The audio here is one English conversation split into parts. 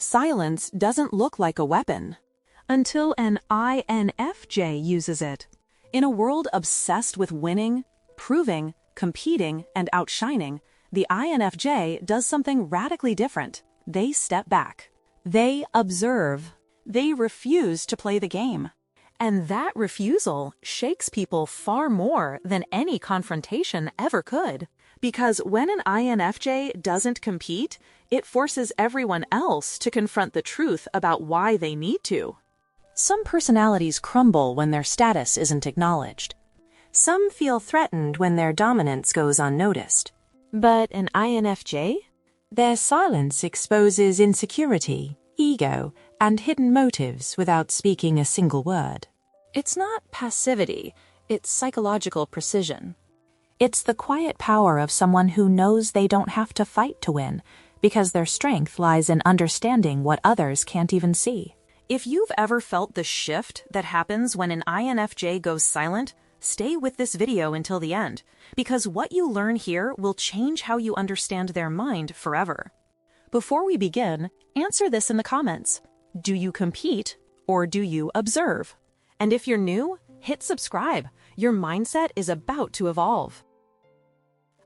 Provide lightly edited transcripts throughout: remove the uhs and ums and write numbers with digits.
Silence doesn't look like a weapon until an INFJ uses it. In a world obsessed with winning, proving, competing, and outshining, the INFJ does something radically different. They step back. They observe. They refuse to play the game. And that refusal shakes people far more than any confrontation ever could. Because when an INFJ doesn't compete, it forces everyone else to confront the truth about why they need to. Some personalities crumble when their status isn't acknowledged. Some feel threatened when their dominance goes unnoticed. But an INFJ? Their silence exposes insecurity, ego, and hidden motives without speaking a single word. It's not passivity, it's psychological precision. It's the quiet power of someone who knows they don't have to fight to win, because their strength lies in understanding what others can't even see. If you've ever felt the shift that happens when an INFJ goes silent, stay with this video until the end, because what you learn here will change how you understand their mind forever. Before we begin, answer this in the comments. Do you compete or do you observe? And if you're new, hit subscribe. Your mindset is about to evolve.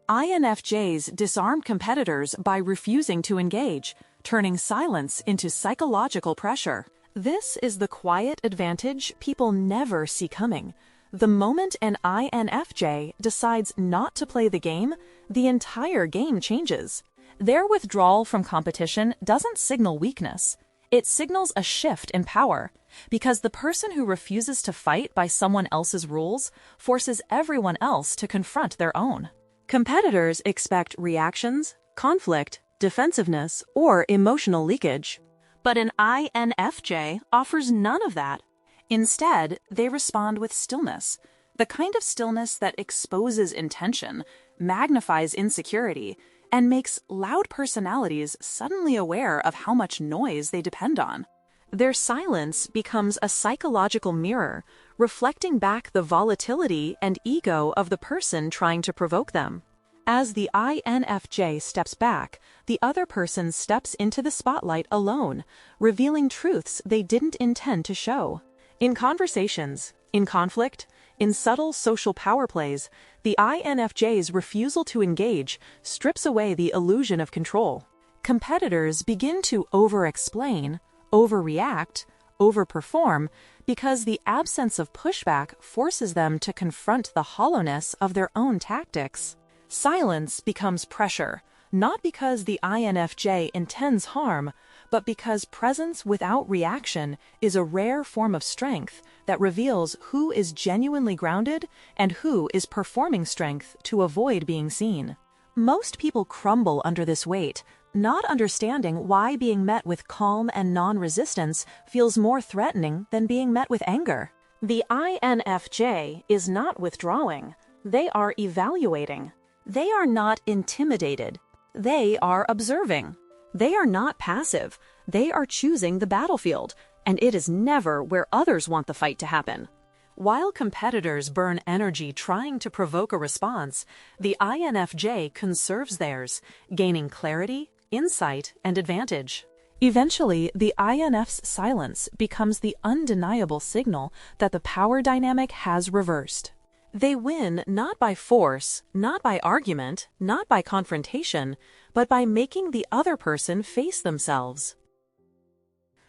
INFJs disarm competitors by refusing to engage, turning silence into psychological pressure. This is the quiet advantage people never see coming. The moment an INFJ decides not to play the game, the entire game changes. Their withdrawal from competition doesn't signal weakness. It signals a shift in power, because the person who refuses to fight by someone else's rules forces everyone else to confront their own. Competitors expect reactions, conflict, defensiveness, or emotional leakage. But an INFJ offers none of that. Instead, they respond with stillness, the kind of stillness that exposes intention, magnifies insecurity, and makes loud personalities suddenly aware of how much noise they depend on. Their silence becomes a psychological mirror, reflecting back the volatility and ego of the person trying to provoke them. As the INFJ steps back, the other person steps into the spotlight alone, revealing truths they didn't intend to show. In conversations, in conflict, in subtle social power plays, the INFJ's refusal to engage strips away the illusion of control. Competitors begin to overexplain, overreact, overperform, because the absence of pushback forces them to confront the hollowness of their own tactics. Silence becomes pressure, not because the INFJ intends harm, but because presence without reaction is a rare form of strength that reveals who is genuinely grounded and who is performing strength to avoid being seen. Most people crumble under this weight, not understanding why being met with calm and non-resistance feels more threatening than being met with anger. The INFJ is not withdrawing. They are evaluating. They are not intimidated. They are observing. They are not passive. They are choosing the battlefield, and it is never where others want the fight to happen. While competitors burn energy trying to provoke a response, the INFJ conserves theirs, gaining clarity, insight, and advantage. Eventually, the INF's silence becomes the undeniable signal that the power dynamic has reversed. They win not by force, not by argument, not by confrontation, but by making the other person face themselves.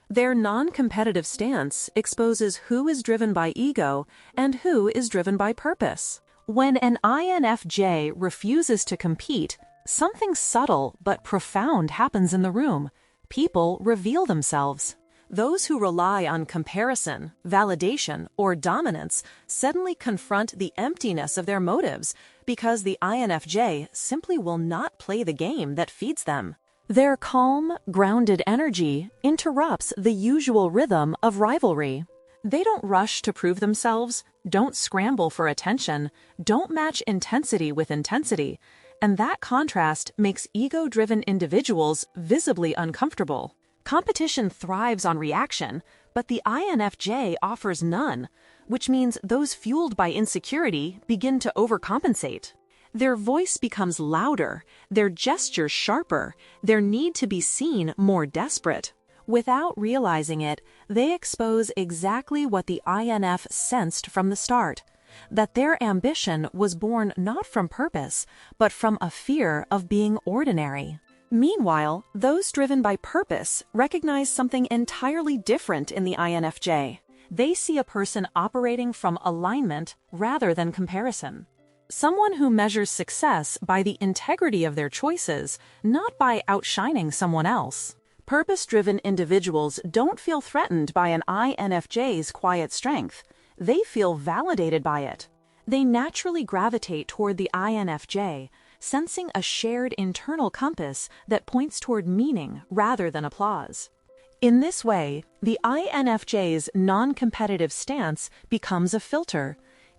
Their non-competitive stance exposes who is driven by ego and who is driven by purpose. When an INFJ refuses to compete, something subtle but profound happens in the room. People reveal themselves. Those who rely on comparison, validation, or dominance suddenly confront the emptiness of their motives because the INFJ simply will not play the game that feeds them. Their calm, grounded energy interrupts the usual rhythm of rivalry. They don't rush to prove themselves, don't scramble for attention, don't match intensity with intensity, and that contrast makes ego-driven individuals visibly uncomfortable. Competition thrives on reaction, but the INFJ offers none, which means those fueled by insecurity begin to overcompensate. Their voice becomes louder, their gestures sharper, their need to be seen more desperate. Without realizing it, they expose exactly what the INF sensed from the start, that their ambition was born not from purpose, but from a fear of being ordinary. Meanwhile, those driven by purpose recognize something entirely different in the INFJ. They see a person operating from alignment rather than comparison. Someone who measures success by the integrity of their choices, not by outshining someone else. Purpose-driven individuals don't feel threatened by an INFJ's quiet strength. They feel validated by it. They naturally gravitate toward the INFJ, sensing a shared internal compass that points toward meaning rather than applause. In this way, the INFJ's non-competitive stance becomes a filter.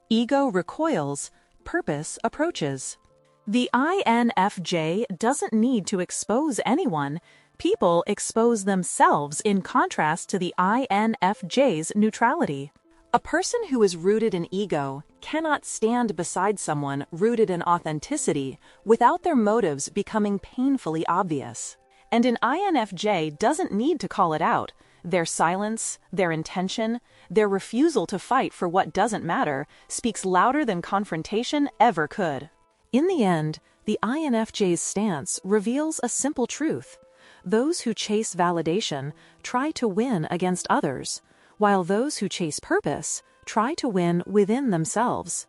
Ego recoils, purpose approaches. The INFJ doesn't need to expose anyone. People expose themselves in contrast to the INFJ's neutrality. A person who is rooted in ego cannot stand beside someone rooted in authenticity without their motives becoming painfully obvious. And an INFJ doesn't need to call it out. Their silence, their intention, their refusal to fight for what doesn't matter speaks louder than confrontation ever could. In the end, the INFJ's stance reveals a simple truth. Those who chase validation try to win against others, while those who chase purpose try to win within themselves.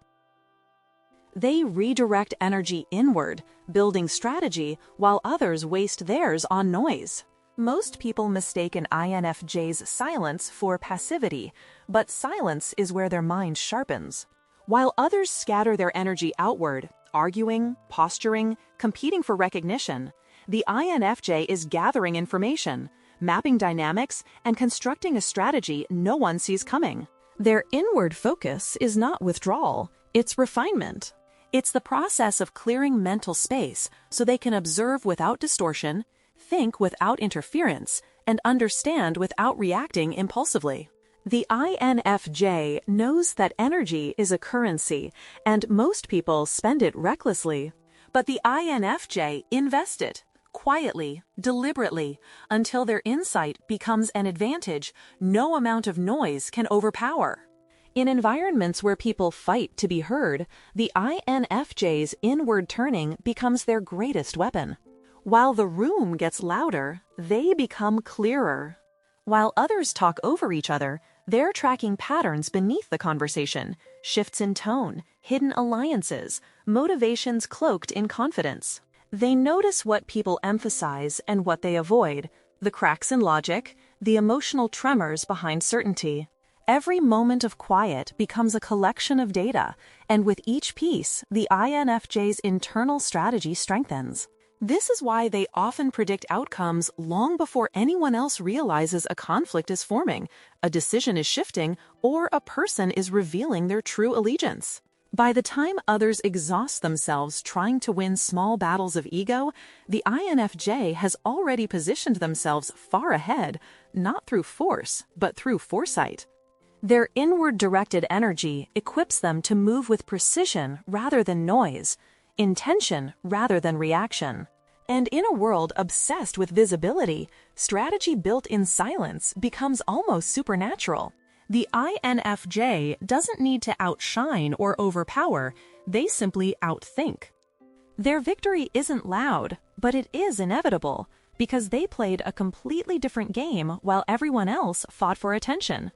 They redirect energy inward, building strategy, while others waste theirs on noise. Most people mistake an INFJ's silence for passivity, but silence is where their mind sharpens. While others scatter their energy outward, arguing, posturing, competing for recognition, the INFJ is gathering information, mapping dynamics, and constructing a strategy no one sees coming. Their inward focus is not withdrawal, it's refinement. It's the process of clearing mental space so they can observe without distortion, think without interference, and understand without reacting impulsively. The INFJ knows that energy is a currency, and most people spend it recklessly. But the INFJ invests it, quietly, deliberately, until their insight becomes an advantage no amount of noise can overpower. In environments where people fight to be heard, the INFJ's inward turning becomes their greatest weapon. While the room gets louder, they become clearer. While others talk over each other, they're tracking patterns beneath the conversation, shifts in tone, hidden alliances, motivations cloaked in confidence. They notice what people emphasize and what they avoid, the cracks in logic, the emotional tremors behind certainty. Every moment of quiet becomes a collection of data, and with each piece, the INFJ's internal strategy strengthens. This is why they often predict outcomes long before anyone else realizes a conflict is forming, a decision is shifting, or a person is revealing their true allegiance. By the time others exhaust themselves trying to win small battles of ego, the INFJ has already positioned themselves far ahead, not through force, but through foresight. Their inward-directed energy equips them to move with precision rather than noise, intention rather than reaction. And in a world obsessed with visibility, strategy built in silence becomes almost supernatural. The INFJ doesn't need to outshine or overpower, they simply outthink. Their victory isn't loud, but it is inevitable, because they played a completely different game while everyone else fought for attention.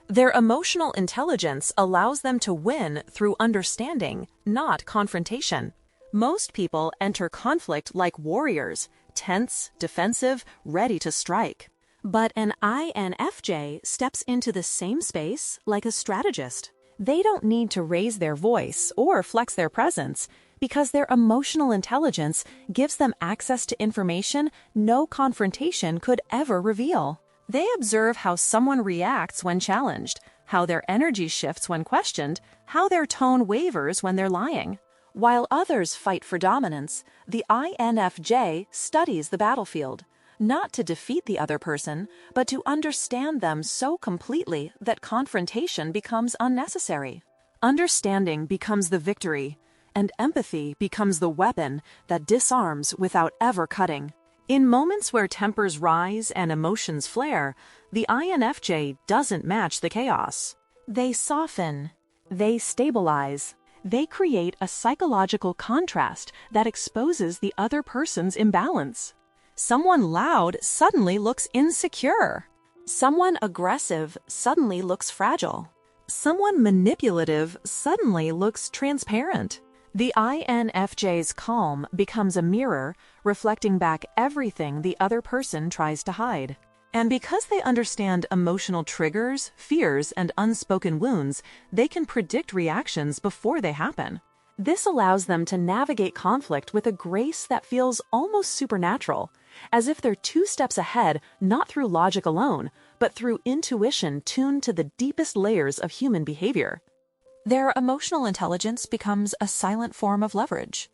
Their emotional intelligence allows them to win through understanding, not confrontation. Most people enter conflict like warriors, tense, defensive, ready to strike. But an INFJ steps into the same space like a strategist. They don't need to raise their voice or flex their presence because their emotional intelligence gives them access to information no confrontation could ever reveal. They observe how someone reacts when challenged, how their energy shifts when questioned, how their tone wavers when they're lying. While others fight for dominance, the INFJ studies the battlefield, not to defeat the other person, but to understand them so completely that confrontation becomes unnecessary. Understanding becomes the victory, and empathy becomes the weapon that disarms without ever cutting. In moments where tempers rise and emotions flare, the INFJ doesn't match the chaos. They soften, they stabilize, they create a psychological contrast that exposes the other person's imbalance. Someone loud suddenly looks insecure. Someone aggressive suddenly looks fragile. Someone manipulative suddenly looks transparent. The INFJ's calm becomes a mirror, reflecting back everything the other person tries to hide. And because they understand emotional triggers, fears, and unspoken wounds, they can predict reactions before they happen. This allows them to navigate conflict with a grace that feels almost supernatural, as if they're 2 steps ahead, not through logic alone, but through intuition tuned to the deepest layers of human behavior. Their emotional intelligence becomes a silent form of leverage.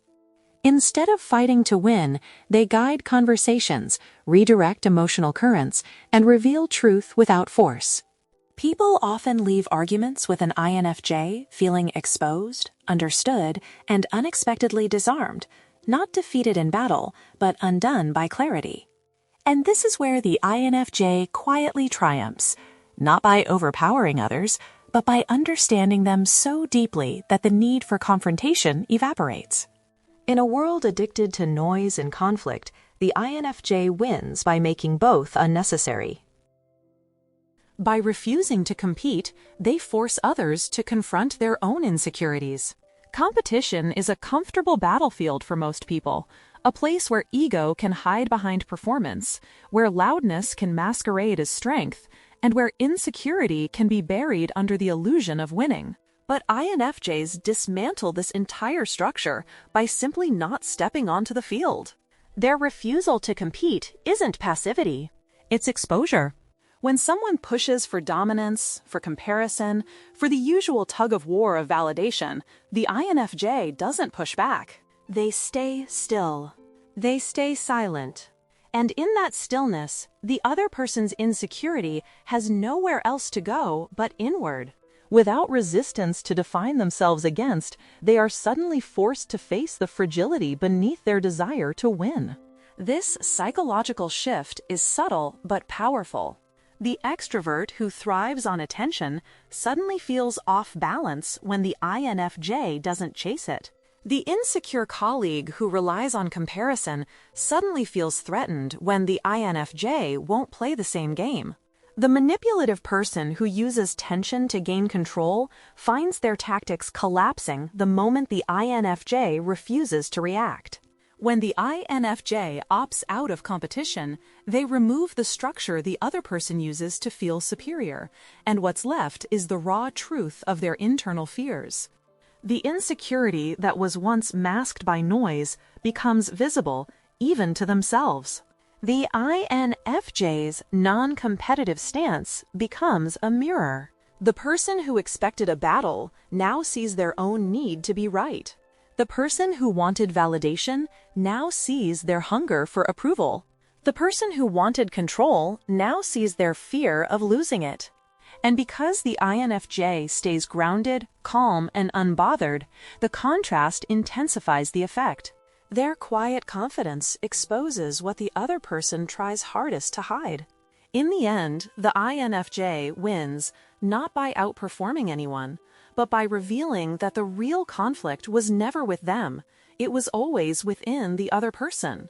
Instead of fighting to win, they guide conversations, redirect emotional currents, and reveal truth without force. People often leave arguments with an INFJ feeling exposed, understood, and unexpectedly disarmed, not defeated in battle, but undone by clarity. And this is where the INFJ quietly triumphs, not by overpowering others, but by understanding them so deeply that the need for confrontation evaporates. In a world addicted to noise and conflict, the INFJ wins by making both unnecessary. By refusing to compete, they force others to confront their own insecurities. Competition is a comfortable battlefield for most people, a place where ego can hide behind performance, where loudness can masquerade as strength, and where insecurity can be buried under the illusion of winning. But INFJs dismantle this entire structure by simply not stepping onto the field. Their refusal to compete isn't passivity, it's exposure. When someone pushes for dominance, for comparison, for the usual tug-of-war of validation, the INFJ doesn't push back. They stay still. They stay silent. And in that stillness, the other person's insecurity has nowhere else to go but inward. Without resistance to define themselves against, they are suddenly forced to face the fragility beneath their desire to win. This psychological shift is subtle but powerful. The extrovert who thrives on attention suddenly feels off balance when the INFJ doesn't chase it. The insecure colleague who relies on comparison suddenly feels threatened when the INFJ won't play the same game. The manipulative person who uses tension to gain control finds their tactics collapsing the moment the INFJ refuses to react. When the INFJ opts out of competition, they remove the structure the other person uses to feel superior, and what's left is the raw truth of their internal fears. The insecurity that was once masked by noise becomes visible, even to themselves. The INFJ's non-competitive stance becomes a mirror. The person who expected a battle now sees their own need to be right. The person who wanted validation now sees their hunger for approval. The person who wanted control now sees their fear of losing it. And because the INFJ stays grounded, calm, and unbothered, the contrast intensifies the effect. Their quiet confidence exposes what the other person tries hardest to hide. In the end, the INFJ wins not by outperforming anyone, but by revealing that the real conflict was never with them, it was always within the other person.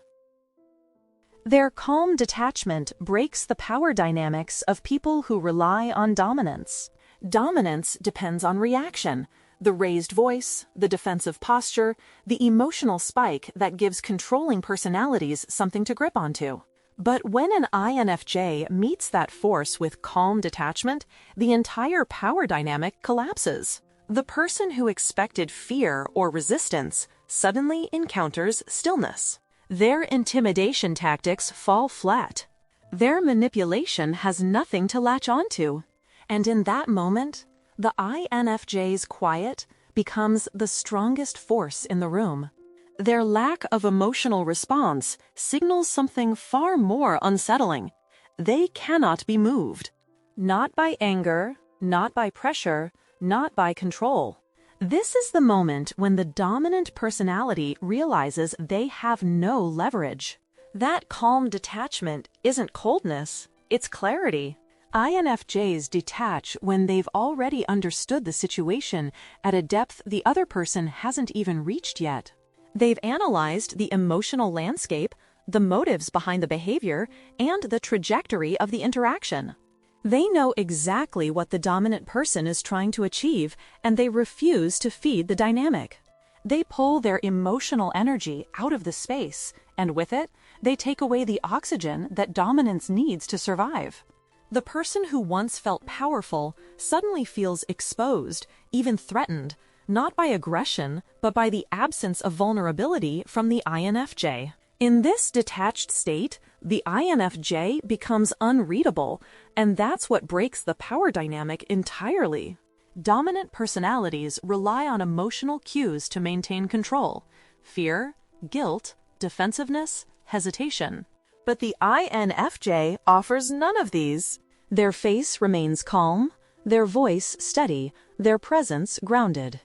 Their calm detachment breaks the power dynamics of people who rely on dominance. Dominance depends on reaction, the raised voice, the defensive posture, the emotional spike that gives controlling personalities something to grip onto. But when an INFJ meets that force with calm detachment, the entire power dynamic collapses. The person who expected fear or resistance suddenly encounters stillness. Their intimidation tactics fall flat. Their manipulation has nothing to latch onto. And in that moment, the INFJ's quiet becomes the strongest force in the room. Their lack of emotional response signals something far more unsettling. They cannot be moved. Not by anger, not by pressure, not by control. This is the moment when the dominant personality realizes they have no leverage. That calm detachment isn't coldness, it's clarity. INFJs detach when they've already understood the situation at a depth the other person hasn't even reached yet. They've analyzed the emotional landscape, the motives behind the behavior, and the trajectory of the interaction. They know exactly what the dominant person is trying to achieve, and they refuse to feed the dynamic. They pull their emotional energy out of the space, and with it, they take away the oxygen that dominance needs to survive. The person who once felt powerful suddenly feels exposed, even threatened, not by aggression, but by the absence of vulnerability from the INFJ. In this detached state, the INFJ becomes unreadable, and that's what breaks the power dynamic entirely. Dominant personalities rely on emotional cues to maintain control: fear, guilt, defensiveness, hesitation. But the INFJ offers none of these. Their face remains calm, their voice steady, their presence grounded.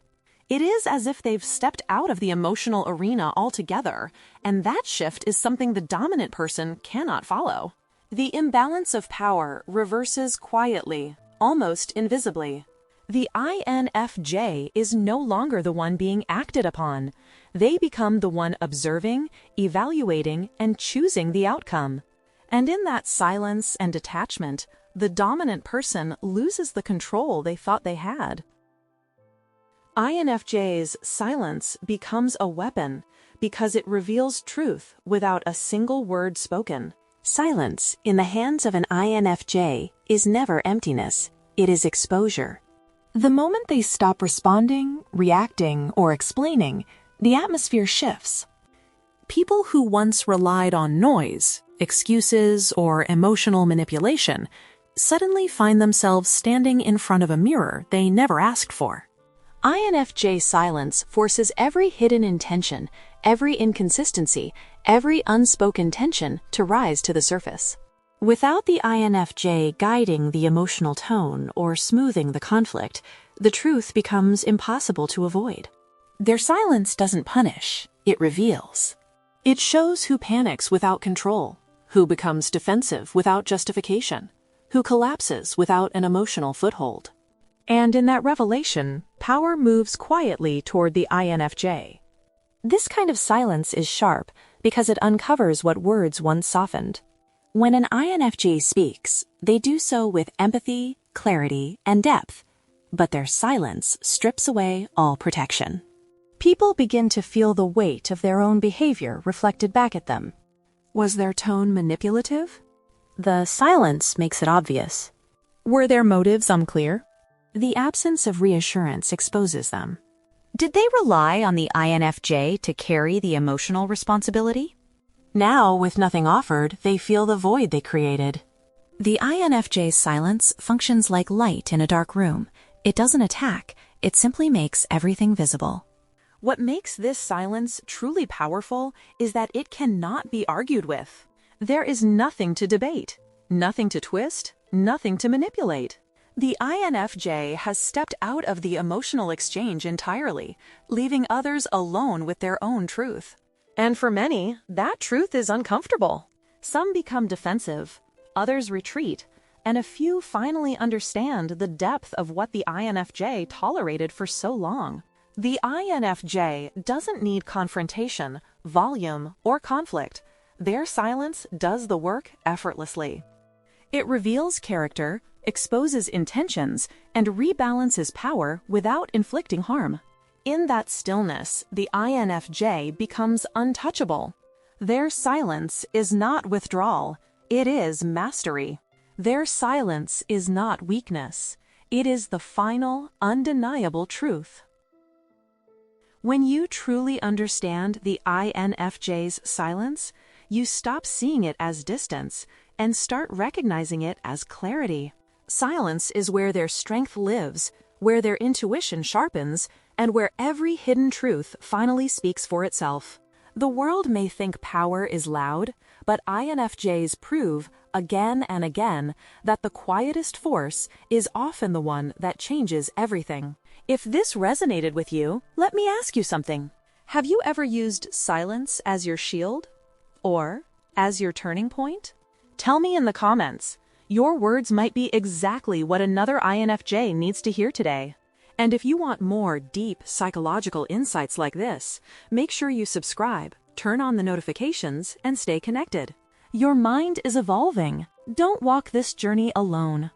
It is as if they've stepped out of the emotional arena altogether, and that shift is something the dominant person cannot follow. The imbalance of power reverses quietly, almost invisibly. The INFJ is no longer the one being acted upon. They become the one observing, evaluating, and choosing the outcome. And in that silence and detachment, the dominant person loses the control they thought they had. INFJ's silence becomes a weapon because it reveals truth without a single word spoken. Silence in the hands of an INFJ is never emptiness, it is exposure. The moment they stop responding, reacting, or explaining, the atmosphere shifts. People who once relied on noise, excuses, or emotional manipulation suddenly find themselves standing in front of a mirror they never asked for. INFJ silence forces every hidden intention, every inconsistency, every unspoken tension to rise to the surface. Without the INFJ guiding the emotional tone or smoothing the conflict, the truth becomes impossible to avoid. Their silence doesn't punish, it reveals. It shows who panics without control, who becomes defensive without justification, who collapses without an emotional foothold. And in that revelation, power moves quietly toward the INFJ. This kind of silence is sharp because it uncovers what words once softened. When an INFJ speaks, they do so with empathy, clarity, and depth, but their silence strips away all protection. People begin to feel the weight of their own behavior reflected back at them. Was their tone manipulative? The silence makes it obvious. Were their motives unclear? The absence of reassurance exposes them. Did they rely on the INFJ to carry the emotional responsibility? Now, with nothing offered, they feel the void they created. The INFJ's silence functions like light in a dark room. It doesn't attack, it simply makes everything visible. What makes this silence truly powerful is that it cannot be argued with. There is nothing to debate, nothing to twist, nothing to manipulate. The INFJ has stepped out of the emotional exchange entirely, leaving others alone with their own truth. And for many, that truth is uncomfortable. Some become defensive, others retreat, and a few finally understand the depth of what the INFJ tolerated for so long. The INFJ doesn't need confrontation, volume, or conflict. Their silence does the work effortlessly. It reveals character, exposes intentions, and rebalances power without inflicting harm. In that stillness, the INFJ becomes untouchable. Their silence is not withdrawal, it is mastery. Their silence is not weakness, it is the final, undeniable truth. When you truly understand the INFJ's silence, you stop seeing it as distance and start recognizing it as clarity. Silence is where their strength lives, where their intuition sharpens, and where every hidden truth finally speaks for itself. The world may think power is loud, but INFJs prove again and again that the quietest force is often the one that changes everything. If this resonated with you, let me ask you something. Have you ever used silence as your shield? Or as your turning point? Tell me in the comments. Your words might be exactly what another INFJ needs to hear today. And if you want more deep psychological insights like this, make sure you subscribe, turn on the notifications, and stay connected. Your mind is evolving. Don't walk this journey alone.